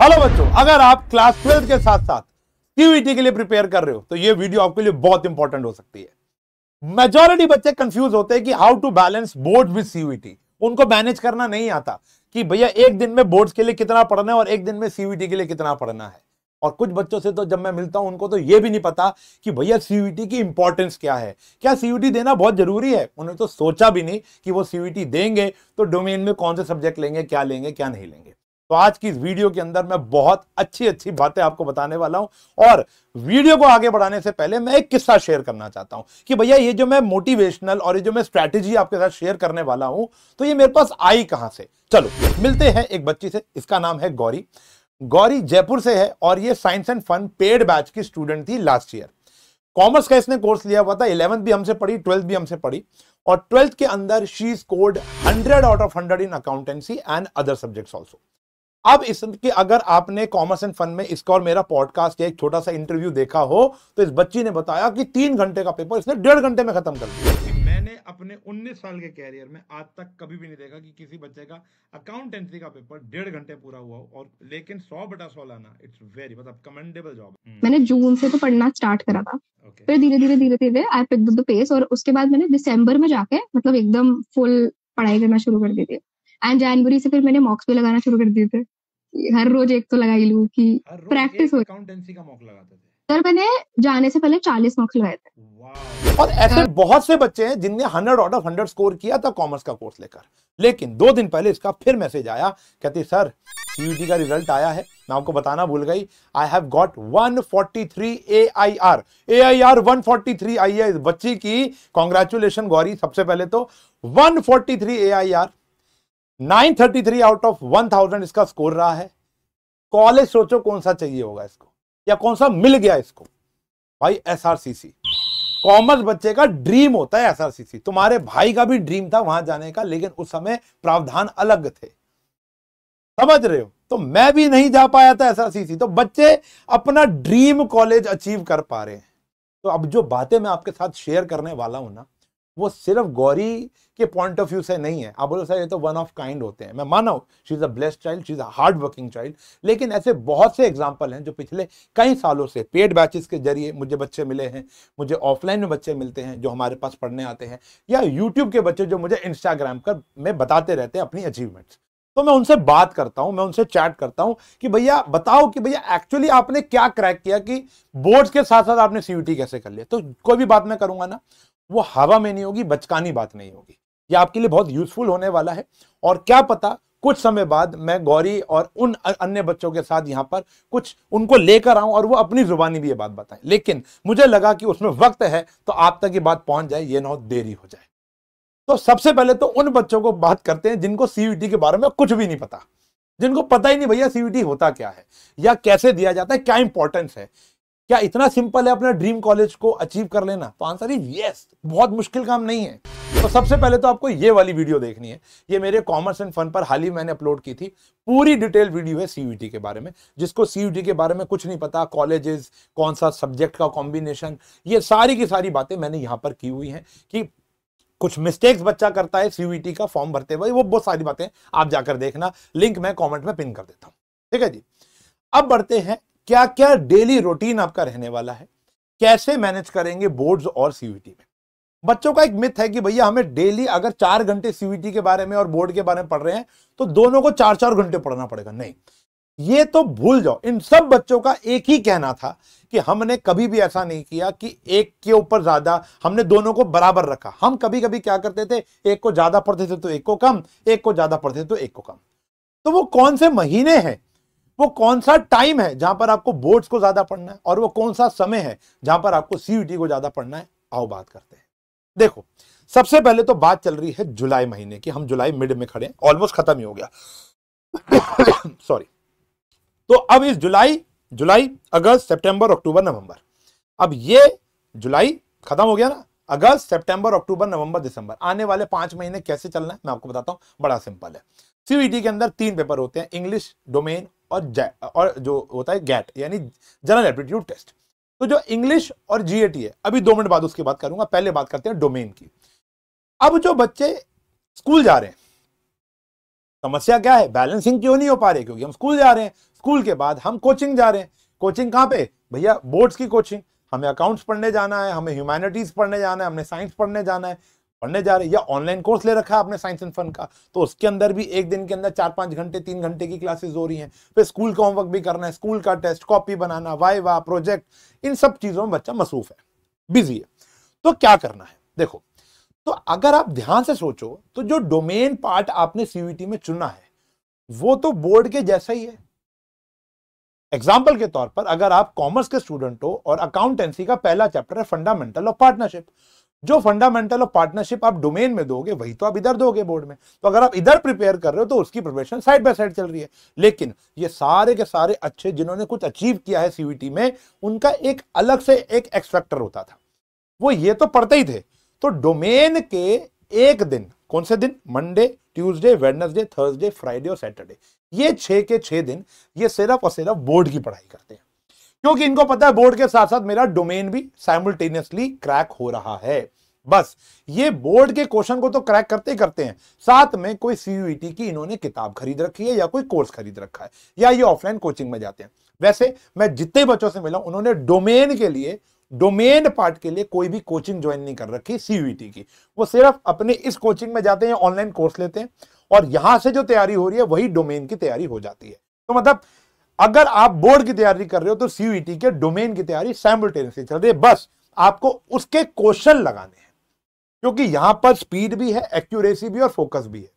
Hello बच्चों, अगर आप क्लास 12 के साथ साथ सीयूईटी के लिए प्रिपेयर कर रहे हो तो ये वीडियो आपके लिए बहुत इंपॉर्टेंट हो सकती है। मेजॉरिटी बच्चे कंफ्यूज होते हैं कि how to balance board with CUET. उनको मैनेज करना नहीं आता कि भैया एक दिन में बोर्ड्स के लिए कितना पढ़ना है और एक दिन में सीयूईटी के लिए कितना पढ़ना है। और कुछ बच्चों से तो जब मैं मिलता हूं उनको तो यह भी नहीं पता कि भैया सीयूईटी की इंपॉर्टेंस क्या है, क्या सीयूईटी देना बहुत जरूरी है। उन्होंने तो सोचा भी नहीं कि वो सीयूईटी देंगे तो डोमेन में कौन से सब्जेक्ट लेंगे, क्या नहीं लेंगे। तो आज की इस वीडियो के अंदर मैं बहुत अच्छी बातें आपको बताने वाला हूं। और वीडियो को आगे बढ़ाने से पहले मैं एक किस्सा शेयर करना चाहता हूं कि भैया ये जो मैं मोटिवेशनल और ये जो मैं स्ट्रैटेजी आपके साथ शेयर करने वाला हूं तो ये मेरे पास आई कहां से। चलो मिलते हैं एक बच्ची से। इसका नाम है गौरी। गौरी जयपुर से है और ये science and fun paid batch की स्टूडेंट थी लास्ट ईयर। कॉमर्स का इसने कोर्स लिया हुआ था। 11th भी हमसे पढ़ी, 12th भी हमसे पढ़ी और 12th के अंदर she scored 100 out of 100 in accountancy and other subjects also. अब इसके अगर आपने कॉमर्स एंड फन में इसका और मेरा पॉडकास्ट या एक छोटा सा इंटरव्यू देखा हो तो इस बच्ची ने बताया कि 3 घंटे का पेपर इसने 1.5 घंटे में खत्म कर दिया। मैंने अपने 19 साल के कैरियर में आज तक कभी भी नहीं देखा कि किसी बच्चे का अकाउंटेंसी का पेपर 1.5 घंटे पूरा हुआ हो। और लेकिन 100/100 लाना, इट्स वेरी मतलब कमेंडेबल जॉब। मैंने जून से तो पढ़ना स्टार्ट करा था। फिर धीरे धीरे आई पिक्ड द पेस और उसके बाद मैंने दिसंबर में जाके मतलब एकदम फुल पढ़ाई करना शुरू कर दी थी। एंड जनवरी से फिर मैंने मॉक्स भी लगाना शुरू कर दिए थे। हर रोज एक तो लगा ही लूं कि प्रैक्टिस हो। अकाउंटेंसी का मॉक लगाते थे सर मैंने जाने से पहले 40 मॉक्स लगाए थे। और ऐसे बहुत से बच्चे हैं जिनने 100 आउट ऑफ 100 स्कोर किया था कॉमर्स का कोर्स लेकर। लेकिन 2 दिन पहले इसका फिर मैसेज आया, कहती सर सीयूटी का रिजल्ट आया है, मैं आपको बताना भूल गई। आई हैव गॉट 143 AIR 143 आई है इस बच्ची की। कॉन्ग्रेचुलेशन गौरी। सबसे पहले तो 143 AIR 933 आउट ऑफ 1000 इसका स्कोर रहा है। कॉलेज सोचो कौन सा चाहिए होगा इसको या कौन सा मिल गया इसको। भाई SRCC कॉमर्स बच्चे का ड्रीम होता है। SRCC तुम्हारे भाई का भी ड्रीम था वहां जाने का, लेकिन उस समय प्रावधान अलग थे, समझ रहे हो। तो मैं भी नहीं जा पाया था SRCC। तो बच्चे अपना ड्रीम कॉलेज अचीव कर पा रहे हैं। तो अब जो बातें मैं आपके साथ शेयर करने वाला हूं ना, वो सिर्फ गौरी के पॉइंट ऑफ व्यू से नहीं है। आप बोलो सर ये तो वन ऑफ काइंड होते हैं, मैं माना हूं she is a blessed child, she is a hard working child. लेकिन ऐसे बहुत से एग्जांपल हैं जो पिछले कई सालों से पेड बैचेस के जरिए मुझे बच्चे मिले हैं, मुझे ऑफलाइन में बच्चे मिलते हैं जो हमारे पास पढ़ने आते हैं, या यूट्यूब के बच्चे जो मुझे इंस्टाग्राम पर में बताते रहते हैं अपनी अचीवमेंट्स। तो मैं उनसे बात करता हूं, मैं उनसे चैट करता हूं कि भैया बताओ कि भैया एक्चुअली आपने क्या क्रैक किया कि बोर्ड्स के साथ साथ आपने सीयूटी कैसे कर लिया। तो कोई भी बात मैं करूंगा ना वो हवा में नहीं होगी, बचकानी बात नहीं होगी। ये आपके लिए बहुत यूजफुल होने वाला है। और क्या पता कुछ समय बाद मैं गौरी और उन अन्य बच्चों के साथ यहां पर कुछ उनको लेकर आऊं और वो अपनी जुबानी भी ये बात बताएं। लेकिन मुझे लगा कि उसमें वक्त है तो आप तक ये बात पहुंच जाए, ये ना हो देरी हो जाए। तो सबसे पहले तो उन बच्चों को बात करते हैं जिनको सीयूटी के बारे में कुछ भी नहीं पता, जिनको पता ही नहीं भैया सीयूटी होता क्या है या कैसे दिया जाता है, क्या इंपॉर्टेंस है, क्या इतना सिंपल है अपना ड्रीम कॉलेज को अचीव कर लेना। तो आंसर इज यस, बहुत मुश्किल काम नहीं है। तो सबसे पहले तो आपको ये वाली वीडियो देखनी है। ये मेरे कॉमर्स एंड फन पर हाल ही मैंने अपलोड की थी। पूरी डिटेल वीडियो है सीयूटी के बारे में। जिसको सीयूटी के बारे में कुछ नहीं पता, कॉलेजेस, कौन सा सब्जेक्ट का कॉम्बिनेशन, ये सारी की सारी बातें मैंने यहां पर की हुई हैं कि कुछ मिस्टेक्स बच्चा करता है सीयूटी का फॉर्म भरते हुए, वो बहुत सारी बातें आप जाकर देखना। लिंक मैं कॉमेंट में पिन कर देता हूं, ठीक है जी। अब बढ़ते हैं, क्या क्या डेली रूटीन आपका रहने वाला है, कैसे मैनेज करेंगे बोर्ड्स और सीयूटी में। बच्चों का एक मिथ है कि भैया हमें डेली अगर 4 घंटे सीयूटी के बारे में और बोर्ड के बारे में पढ़ रहे हैं तो दोनों को 4-4 घंटे पढ़ना पड़ेगा। नहीं, ये तो भूल जाओ। इन सब बच्चों का एक ही कहना था कि हमने कभी भी ऐसा नहीं किया कि एक के ऊपर ज्यादा, हमने दोनों को बराबर रखा। हम कभी कभी क्या करते थे, एक को ज्यादा पढ़ते थे तो एक को कम, एक को ज्यादा पढ़ते थे तो एक को कम। तो वो कौन से महीने हैं, वो कौन सा टाइम है जहां पर आपको बोर्ड्स को ज्यादा पढ़ना है और वो कौन सा समय है जहां पर आपको सीयूटी को ज्यादा पढ़ना है, आओ बात करते हैं। देखो सबसे पहले तो बात चल रही है जुलाई महीने की। हम जुलाई मिड में खड़े हैं, ऑलमोस्ट खत्म ही हो गया सॉरी। तो अब इस जुलाई अगस्त सितंबर अक्टूबर नवंबर, अब ये जुलाई खत्म हो गया ना, अगस्त सितंबर अक्टूबर नवंबर दिसंबर, आने वाले 5 महीने कैसे चलना है मैं आपको बताता हूं। बड़ा सिंपल है। सीयूटी के अंदर 3 पेपर होते हैं, इंग्लिश, डोमेन और जो होता है गैट यानी जनरल एप्टीट्यूड टेस्ट। तो जो इंग्लिश और जीएटी है अभी 2 मिनट बाद उसकी बात करूंगा, पहले बात करते हैं डोमेन की। अब जो बच्चे स्कूल जा रहे हैं समस्या क्या है, बैलेंसिंग क्यों नहीं हो पा रही, क्योंकि हम स्कूल जा रहे हैं, स्कूल के बाद हम कोचिंग जा रहे हैं। कोचिंग कहाँ पे भैया, बोर्ड्स की कोचिंग। हमें अकाउंट्स पढ़ने जाना है, हमें ह्यूमैनिटीज पढ़ने जाना है, हमने साइंस पढ़ने जाना है, पढ़ने जा रहे हैं, या ऑनलाइन कोर्स ले रखा है आपने साइंस एंड फन का, तो उसके अंदर भी एक दिन के अंदर 4-5 घंटे 3 घंटे की क्लासेस हो रही हैं। फिर स्कूल का होमवर्क भी करना है, स्कूल का टेस्ट, कॉपी बनाना, वाइवा, प्रोजेक्ट, इन सब चीजों में बच्चा मसरूफ है, बिजी है। तो क्या करना है, देखो, तो अगर आप ध्यान से सोचो तो जो डोमेन पार्ट आपने सीयूईटी में चुना है वो तो बोर्ड के जैसा ही है। एग्जाम्पल के तौर पर अगर आप कॉमर्स के स्टूडेंट हो और अकाउंटेंसी का पहला चैप्टर है फंडामेंटल ऑफ पार्टनरशिप, जो फंडामेंटल ऑफ पार्टनरशिप आप डोमेन में दोगे वही तो आप इधर दोगे बोर्ड में। तो अगर आप इधर प्रिपेयर कर रहे हो तो उसकी प्रिपरेशन साइड बाय साइड चल रही है। लेकिन ये सारे के सारे अच्छे जिन्होंने कुछ अचीव किया है सीयूईटी में, उनका एक अलग से एक एक्स फैक्टर होता था, वो ये तो पढ़ते ही थे। तो डोमेन के एक दिन, कौन से दिन, Monday, Tuesday, Wednesday, Thursday, Friday और सैटरडे, ये 6 के 6 दिन ये सिर्फ और सिर्फ बोर्ड की पढ़ाई करते हैं, क्योंकि इनको पता है बोर्ड के साथ साथ मेरा डोमेन भी साइमल्टेनियसली क्रैक हो रहा है। बस ये बोर्ड के क्वेश्चन को तो क्रैक करते ही करते हैं, साथ में कोई सीयूईटी की इन्होंने किताब खरीद रखी है या कोई कोर्स खरीद रखा है, या ये ऑफलाइन कोचिंग में जाते हैं। वैसे मैं जितने बच्चों से मिला उन्होंने डोमेन के लिए, डोमेन पार्ट के लिए कोई भी कोचिंग ज्वाइन नहीं कर रखी सीयूईटी की, वो सिर्फ अपने इस कोचिंग में जाते हैं, ऑनलाइन कोर्स लेते हैं और यहां से जो तैयारी हो रही है वही डोमेन की तैयारी हो जाती है। तो मतलब अगर आप बोर्ड की तैयारी कर रहे हो तो सीयूईटी के डोमेन की तैयारी साइमल्टेनियसली चल रही है, बस आपको उसके क्वेश्चन लगाने हैं, क्योंकि यहां पर स्पीड भी है, एक्यूरेसी भी और फोकस भी है।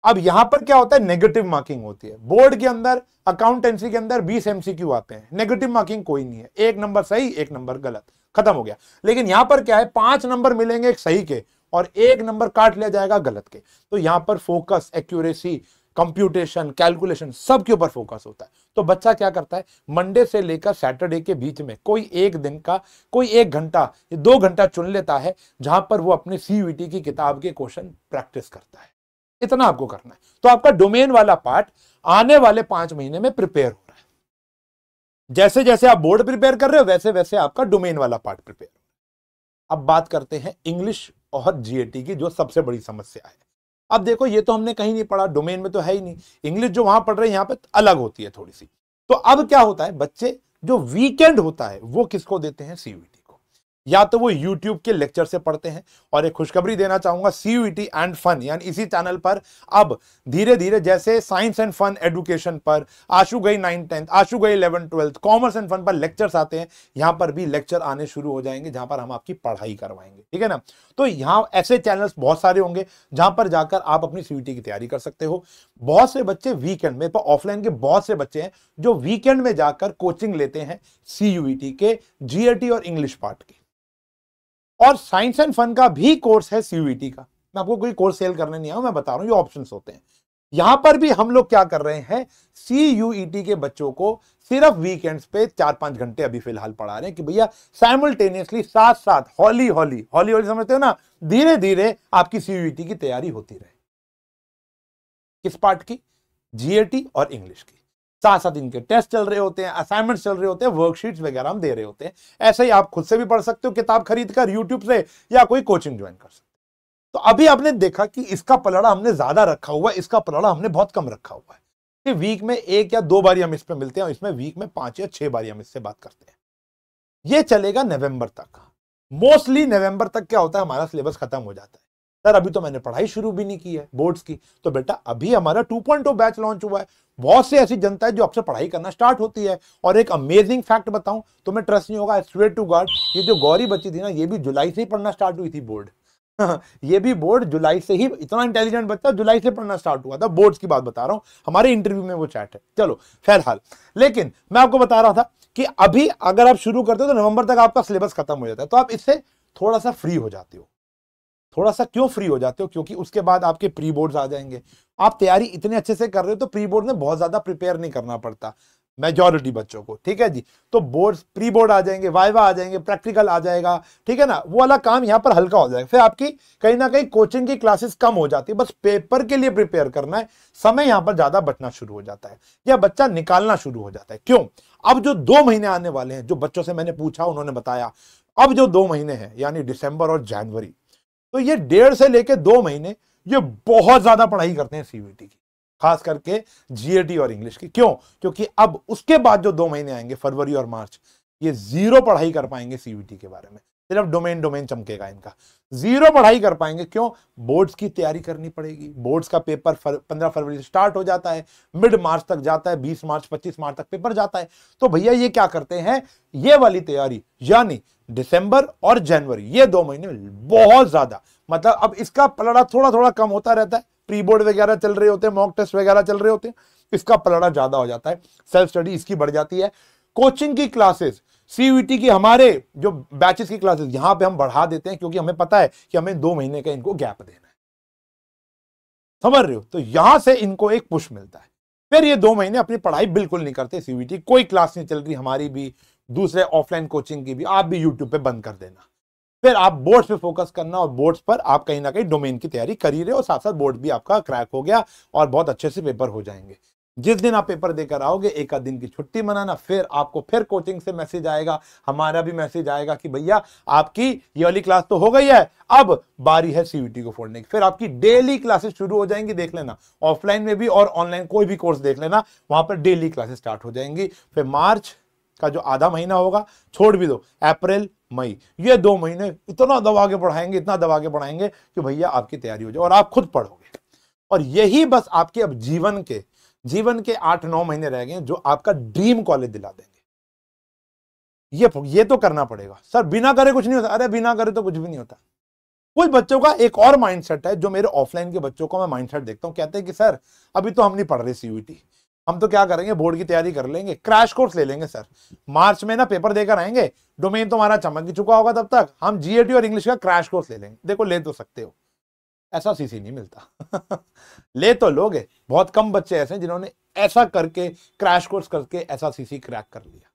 अब यहां पर क्या होता है, नेगेटिव मार्किंग होती है। बोर्ड के अंदर, अकाउंटेंसी के अंदर 20 एमसीक्यू आते हैं, नेगेटिव मार्किंग कोई नहीं है, 1 नंबर सही 1 नंबर गलत, खत्म हो गया। लेकिन यहां पर क्या है, 5 नंबर मिलेंगे एक सही के और 1 नंबर काट लिया जाएगा गलत के। तो यहां पर फोकस, एक्यूरेसी, कंप्यूटेशन, कैलकुलेशन, सब के ऊपर फोकस होता है। तो बच्चा क्या करता है, मंडे से लेकर सैटरडे के बीच में कोई एक दिन का, कोई 1 घंटा या 2 घंटा चुन लेता है जहां पर वो अपने सीयूईटी की किताब के क्वेश्चन प्रैक्टिस करता है। इतना आपको करना है, तो आपका डोमेन वाला पार्ट आने वाले 5 महीने में प्रिपेयर हो रहा है। जैसे जैसे आप बोर्ड प्रिपेयर कर रहे हो वैसे वैसे आपका डोमेन वाला पार्ट प्रिपेयर हो रहा है। अब बात करते हैं इंग्लिश और जीएटी की, जो सबसे बड़ी समस्या है। अब देखो, ये तो हमने कहीं नहीं पढ़ा, डोमेन में तो है ही नहीं। इंग्लिश जो वहां पढ़ रहे हैं यहां पे अलग होती है थोड़ी सी। तो अब क्या होता है, बच्चे जो वीकेंड होता है वो किसको देते हैं, सीयूईटी को, या तो वो YouTube के लेक्चर से पढ़ते हैं। और एक खुशखबरी देना चाहूंगा, सीयूईटी एंड फन यानी इसी चैनल पर अब धीरे धीरे जैसे साइंस एंड फन एजुकेशन पर आशु गई 9th 10th, आशु गई 11th 12th, commerce and fun पर लेक्चर्स आते हैं, यहां पर भी लेक्चर आने शुरू हो जाएंगे जहां पर हम आपकी पढ़ाई करवाएंगे, ठीक है ना। तो यहां ऐसे चैनल्स बहुत सारे होंगे जहां पर जाकर आप अपनी सीयूईटी की तैयारी कर सकते हो। बहुत से बच्चे वीकेंड में, ऑफलाइन के बहुत से बच्चे हैं जो वीकेंड में जाकर कोचिंग लेते हैं सीयूईटी के, जीएटी और इंग्लिश पार्ट की। और साइंस एंड फन का भी कोर्स है सीयूईटी का। मैं आपको कोई कोर्स सेल करने नहीं आया, मैं बता रहा हूं ये ऑप्शंस होते हैं। यहां पर भी हम लोग क्या कर रहे हैं, सीयूईटी के बच्चों को सिर्फ वीकेंड्स पे 4-5 घंटे अभी फिलहाल पढ़ा रहे हैं कि भैया साइमल्टेनियसली साथ साथ हौली हौली समझते हो ना, धीरे धीरे आपकी सीयूईटी की तैयारी होती रहे। किस पार्ट की, जीएटी और इंग्लिश की। साथ साथ इनके टेस्ट चल रहे होते हैं, असाइनमेंट्स चल रहे होते हैं, वर्कशीट्स वगैरह हम दे रहे होते हैं। ऐसे ही आप खुद से भी पढ़ सकते हो किताब खरीद कर यूट्यूब से, या कोई कोचिंग ज्वाइन कर सकते हो। तो अभी आपने देखा कि इसका पलड़ा हमने ज्यादा रखा हुआ है, इसका पलड़ा हमने बहुत कम रखा हुआ है कि वीक में 1 या 2 बार हम इस पे मिलते हैं और इसमें वीक में 5 या 6 बार हम इससे बात करते हैं। ये चलेगा नवंबर तक। मोस्टली नवंबर तक क्या होता है, हमारा सिलेबस खत्म हो जाता है। सर अभी तो मैंने पढ़ाई शुरू भी नहीं की है बोर्ड्स की, तो बेटा अभी हमारा 2.0 बैच लॉन्च हुआ है। बहुत से ऐसी जनता है जो आपसे पढ़ाई करना स्टार्ट होती है। और एक अमेजिंग फैक्ट बताऊं, तुम्हें ट्रस्ट नहीं होगा, आई स्वेयर टू गॉड, ये जो गौरी बच्ची थी ना, ये भी जुलाई से ही पढ़ना स्टार्ट हुई थी बोर्ड। ये भी बोर्ड जुलाई से ही, इतना इंटेलिजेंट बच्चा जुलाई से पढ़ना स्टार्ट हुआ था। बोर्ड्स की बात बता रहा हूं, हमारे इंटरव्यू में वो चैट है। चलो फिलहाल, लेकिन मैं आपको बता रहा था कि अभी अगर आप शुरू करते हो तो नवंबर तक आपका सिलेबस खत्म हो जाता है, तो आप इससे थोड़ा सा फ्री हो जाते हो। थोड़ा सा क्यों फ्री हो जाते हो, क्योंकि उसके बाद आपके प्री बोर्ड्स आ जाएंगे। आप तैयारी इतने अच्छे से कर रहे हो तो प्री बोर्ड में बहुत ज्यादा प्रिपेयर नहीं करना पड़ता मेजॉरिटी बच्चों को, ठीक है जी। तो बोर्ड्स, प्री बोर्ड आ जाएंगे, वाइवा आ जाएंगे, प्रैक्टिकल आ जाएगा, ठीक है ना, वो वाला काम यहाँ पर हल्का हो जाएगा। फिर आपकी कहीं ना कहीं कोचिंग की क्लासेस कम हो जाती है, बस पेपर के लिए प्रिपेयर करना है, समय यहाँ पर ज्यादा बचना शुरू हो जाता है, या बच्चा निकालना शुरू हो जाता है। क्यों, अब जो 2 महीने आने वाले हैं, जो बच्चों से मैंने पूछा उन्होंने बताया, अब जो 2 महीने हैं यानी दिसंबर और जनवरी, तो ये 1.5 से लेके 2 महीने ये बहुत ज्यादा पढ़ाई करते हैं सीयूईटी की, खास करके जीएटी और इंग्लिश की। क्यों? क्योंकि अब उसके बाद जो 2 महीने आएंगे, फरवरी और मार्च, ये जीरो पढ़ाई कर पाएंगे सीयूईटी के बारे में, सिर्फ डोमेन चमकेगा इनका, जीरो पढ़ाई कर पाएंगे। क्यों? बोर्ड्स की तैयारी करनी पड़ेगी। बोर्ड्स का पेपर 15 फरवरी से स्टार्ट हो जाता है, मिड मार्च तक जाता है, 20 मार्च 25 मार्च तक पेपर जाता है। तो भैया ये क्या करते हैं, ये वाली तैयारी, यानी दिसंबर और जनवरी, ये 2 महीने बहुत ज्यादा, मतलब अब इसका पलड़ा थोड़ा थोड़ा कम होता रहता है, प्री बोर्ड वगैरह चल रहे होते हैं, मॉक टेस्ट वगैरह चल रहे होते हैं, इसका पलड़ा ज्यादा हो जाता है, सेल्फ स्टडी इसकी बढ़ जाती है। कोचिंग की क्लासेस, सीयूईटी की हमारे जो बैचेस की क्लासेस, यहां पे हम बढ़ा देते हैं, क्योंकि हमें पता है कि हमें 2 महीने का इनको गैप देना है, समझ रहे हो? तो यहां से इनको एक पुश मिलता है। फिर ये 2 महीने अपनी पढ़ाई बिल्कुल नहीं करते सीयूईटी, कोई क्लास नहीं चल रही, हमारी भी, दूसरे ऑफलाइन कोचिंग की भी, आप भी यूट्यूब पे बंद कर देना। फिर आप बोर्ड्स पे फोकस करना, और बोर्ड्स पर आप कहीं ना कहीं डोमेन की तैयारी कर ही रहे हो, साथ साथ बोर्ड भी आपका क्रैक हो गया और बहुत अच्छे से पेपर हो जाएंगे। जिस दिन आप पेपर देकर आओगे, एक आध दिन की छुट्टी मनाना, फिर आपको फिर कोचिंग से मैसेज आएगा, हमारा भी मैसेज आएगा कि भैया आपकी ये वाली क्लास तो हो गई है, अब बारी है सीयूईटी को फोड़ने की। फिर आपकी डेली क्लासेस शुरू हो जाएंगी, देख लेना, ऑफलाइन में भी और ऑनलाइन कोई भी कोर्स देख लेना, वहां पर डेली क्लासेस स्टार्ट हो जाएंगी। फिर मार्च का जो आधा महीना होगा छोड़ भी दो, अप्रैल मई, ये 2 महीने इतना दबा के पढ़ाएंगे, इतना दबा के पढ़ाएंगे कि भैया आपकी तैयारी हो जाए और आप खुद पढ़ोगे। और यही बस आपके अब जीवन के 8-9 महीने रह गए जो आपका ड्रीम कॉलेज दिला देंगे। ये तो करना पड़ेगा। सर बिना करे कुछ नहीं होता, अरे बिना करे तो कुछ भी नहीं होता। कुछ बच्चों का एक और माइंडसेट है, जो मेरे ऑफलाइन के बच्चों का मैं माइंडसेट देखता हूं, कहते हैं कि सर अभी तो हम नहीं पढ़ रहे सीयूईटी, हम तो क्या करेंगे, बोर्ड की तैयारी कर लेंगे, क्रैश कोर्स ले लेंगे सर, मार्च में ना पेपर देकर आएंगे, डोमेन तो हमारा चमक ही चुका होगा तब तक, हम जीएटी और इंग्लिश का क्रैश कोर्स ले लेंगे। देखो ले तो सकते हो, ऐसा सीसी नहीं मिलता ले तो लोगे, बहुत कम बच्चे ऐसे हैं जिन्होंने ऐसा करके, क्रैश कोर्स करके ऐसा सीसी क्रैक कर लिया।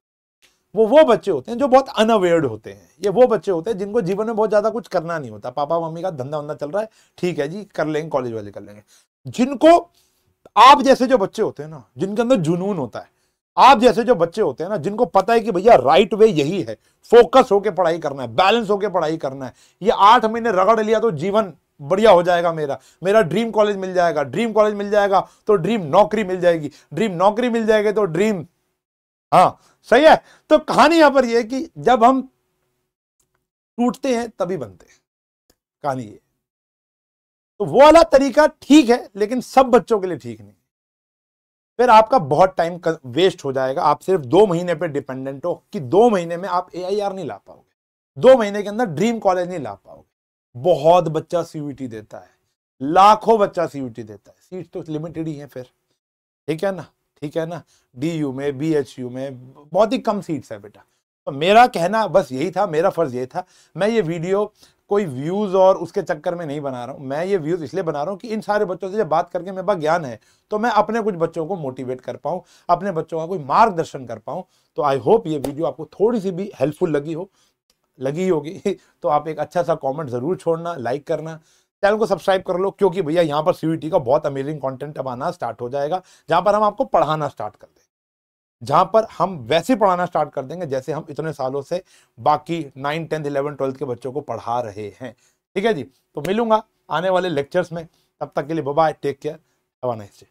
वो बच्चे होते हैं जो बहुत अनअवेयर्ड होते हैं, ये वो बच्चे होते हैं जिनको जीवन में बहुत ज्यादा कुछ करना नहीं होता, पापा मम्मी का धंधा वंधा चल रहा है, ठीक है जी कर लेंगे, कॉलेज वाले कर लेंगे। जिनको आप जैसे जो बच्चे होते हैं ना, जिनके अंदर जुनून होता है, आप जैसे जो बच्चे होते हैं ना, जिनको पता है कि भैया राइट वे यही है, फोकस होके पढ़ाई करना है, बैलेंस होके पढ़ाई करना है, ये 8 महीने रगड़ लिया तो जीवन बढ़िया हो जाएगा, मेरा ड्रीम कॉलेज मिल जाएगा, ड्रीम कॉलेज मिल जाएगा तो ड्रीम नौकरी मिल जाएगी, ड्रीम नौकरी मिल जाएगी तो ड्रीम, हाँ सही है। तो कहानी यहां पर यह है कि जब हम टूटते हैं तभी बनते हैं, कहानी ये। तो वो वाला तरीका ठीक है, लेकिन सब बच्चों के लिए ठीक नहीं। फिर आपका बहुत टाइम वेस्ट हो जाएगा, आप सिर्फ 2 महीने पे डिपेंडेंट हो कि 2 महीने में आप AIR नहीं ला पाओगे, 2 महीने के अंदर ड्रीम कॉलेज नहीं ला पाओगे। बहुत बच्चा सीयूईटी देता है, लाखों बच्चा सीयूईटी देता है, सीट तो लिमिटेड ही है फिर, ठीक है ना, ठीक है ना, DU में, BHU में बहुत ही कम सीट्स है बेटा। तो मेरा कहना बस यही था, मेरा फर्ज यही था। मैं ये वीडियो कोई व्यूज और उसके चक्कर में नहीं बना रहा हूं, मैं ये व्यूज इसलिए बना रहा हूं कि इन सारे बच्चों से जब बात करके मेरे पास ज्ञान है तो मैं अपने कुछ बच्चों को मोटिवेट कर पाऊं, अपने बच्चों का कोई मार्गदर्शन कर पाऊं। तो आई होप ये वीडियो आपको थोड़ी सी भी हेल्पफुल लगी होगी तो आप एक अच्छा सा कमेंट जरूर छोड़ना, लाइक करना, चैनल को सब्सक्राइब कर लो, क्योंकि भैया यहाँ पर सीयूईटी का बहुत अमेजिंग कंटेंट अब आना स्टार्ट हो जाएगा, जहां पर हम आपको पढ़ाना स्टार्ट कर देंगे, जहां पर हम वैसे पढ़ाना स्टार्ट कर देंगे जैसे हम इतने सालों से बाकी 9, 10, 11, 12 के बच्चों को पढ़ा रहे हैं। ठीक है जी, तो मिलूंगा आने वाले लेक्चर्स में, तब तक के लिए bye bye, take care, have a nice day.